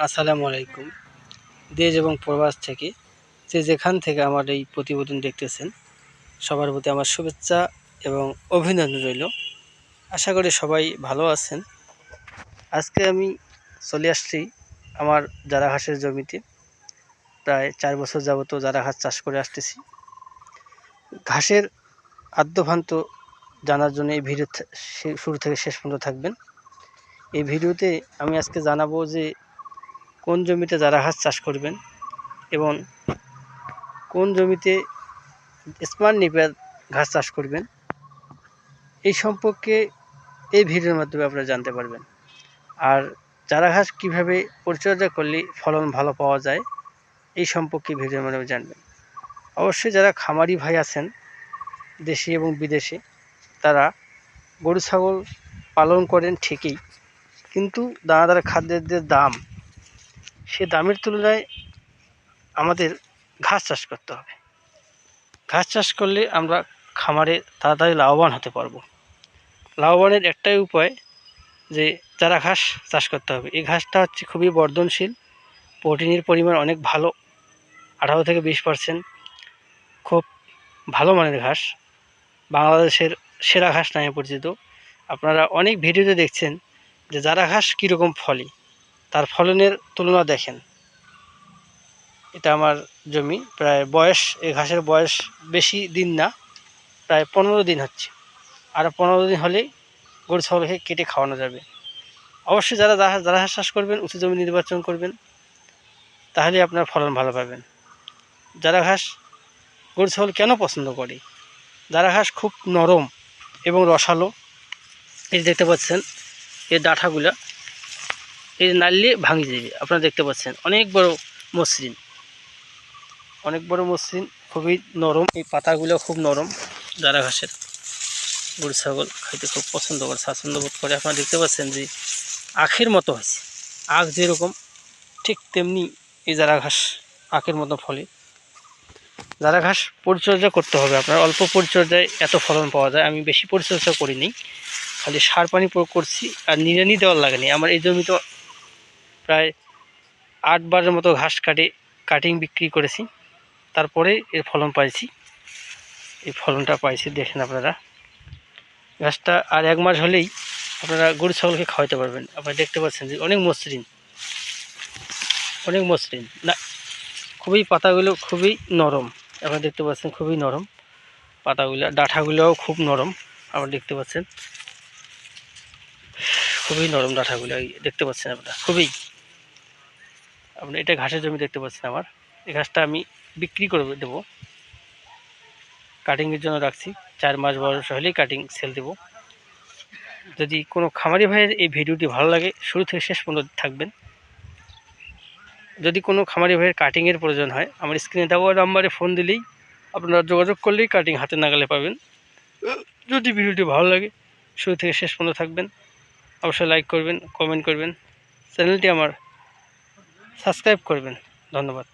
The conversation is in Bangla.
আসসালামু আলাইকুম। দেশ এবং প্রবাস থেকে যে যেখান থেকে আমার এই প্রতিবেদন দেখতেছেন সবার প্রতি আমার শুভেচ্ছা এবং অভিনন্দন রইল। আশা করি সবাই ভালো আছেন। আজকে আমি চলে আসছি আমার জারা ঘাসের জমিতে। প্রায় ৪ বছর যাবত জারা ঘাস চাষ করে আসতেছি। ঘাসের আদ্যভান্ত জানার জন্য এই ভিডিও শুরু থেকে শেষ পর্যন্ত থাকবেন। এই ভিডিওতে আমি আজকে জানাবো যে কোন জমিতে জারা ঘাস চাষ করবেন এবং কোন জমিতে স্মার্ট নেপিয়ার ঘাস চাষ করবেন, এই সম্পর্কে এই ভিডিওর মাধ্যমে আপনারা জানতে পারবেন। আর চারা ঘাস কীভাবে পরিচর্যা করলে ফলন ভালো পাওয়া যায় এই সম্পর্কে ভিডিওর মাধ্যমে জানবেন। অবশ্যই যারা খামারি ভাই আছেন দেশে এবং বিদেশে, তারা গরু ছাগল পালন করেন ঠিকই, কিন্তু দানাদার খাদ্যের যে দাম, সে দামের তুলনায় আমাদের ঘাস চাষ করতে হবে। ঘাস চাষ করলে আমরা খামারে তাড়াতাড়ি লাভবান হতে পারবো। লাভবানের একটাই উপায় যে চারা ঘাস চাষ করতে হবে। এই ঘাসটা হচ্ছে খুবই বর্ধনশীল, প্রোটিনের পরিমাণ অনেক ভালো, 18 থেকে 20%। খুব ভালো মানের ঘাস, বাংলাদেশের সেরা ঘাস নামে পরিচিত। আপনারা অনেক ভিডিওতে দেখছেন যে জারা ঘাস কীরকম ফলে, তার ফলনের তুলনা দেখেন। এটা আমার জমি, প্রায় বয়স, এই ঘাসের বয়স বেশি দিন না, প্রায় 15 দিন হচ্ছে। আর 15 দিন হলেই গরু ছাগলকে কেটে খাওয়ানো যাবে। অবশ্যই যারা জারা ঘাস চাষ করবেন উঁচু জমি নির্বাচন করবেন, তাহলে আপনার ফলন ভালো পাবেন। জারা ঘাস গরু ছাগল কেন পছন্দ করে? জারা ঘাস খুব নরম এবং রসালো। এই দেখতে পাচ্ছেন এই ডাঁঠাগুলা, এই নাড়লে ভাঙে যাবে। আপনারা দেখতে পাচ্ছেন অনেক বড় মসৃণ, অনেক বড় মসৃণ, খুবই নরম। এই পাতাগুলো খুব নরম। জারা ঘাসের গরু ছাগল খাইতে খুব পছন্দ করে, স্বাচ্ছন্দ্য বোধ করে। আপনারা দেখতে পাচ্ছেন যে আখের মতো হয়েছে, আখ যেরকম ঠিক তেমনি এই জারা ঘাস আখের মতো ফলে। জারা ঘাস পরিচর্যা করতে হবে আপনার, অল্প পরিচর্যায় এত ফলন পাওয়া যায়। আমি বেশি পরিচর্যা করিনি, খালি সার পানি প্রয়োগ করছি, আর নিড়ানি দেওয়ার লাগেনি। আমার এই জমি তো প্রায় 8 বারের মতো ঘাস কাটিং বিক্রি করেছি, তারপরে এর ফলন পাইছি। এই ফলনটা পাইছি দেখেন আপনারা। ঘাসটা আর 1 মাস হলেই আপনারা গরু ছাগলকে খাওয়াতে পারবেন। আপনারা দেখতে পাচ্ছেন যে অনেক মসৃণ, অনেক মসৃণ না, খুবই পাতাগুলো খুবই নরম। আপনারা দেখতে পাচ্ছেন খুবই নরম পাতাগুলো, ডাঁঠাগুলোও খুব নরম। আপনারা দেখতে পাচ্ছেন খুবই নরম ডাঁঠাগুলো, দেখতে পাচ্ছেন আপনারা। খুবই, আপনার এটা ঘাসের জমি দেখতে পাচ্ছেন আমার। এই ঘাসটা আমি বিক্রি করে দেবো, কাটিংয়ের জন্য রাখছি। 4 মাস বয়স হলেই কাটিং সেল দেবো। যদি কোনো খামারি ভাইয়ের এই ভিডিওটি ভালো লাগে, শুরু থেকে শেষ পর্যন্ত থাকবেন। যদি কোনো খামারি ভাইয়ের কাটিংয়ের প্রয়োজন হয়, আমার স্ক্রিনে দেওয়া নাম্বারে ফোন দিলেই, আপনারা যোগাযোগ করলেই কাটিং হাতে নাগালে পাবেন। যদি ভিডিওটি ভালো লাগে, শুরু থেকে শেষ পর্যন্ত থাকবেন। অবশ্যই লাইক করবেন, কমেন্ট করবেন, চ্যানেলটি আমার সাবস্ক্রাইব করবেন। ধন্যবাদ।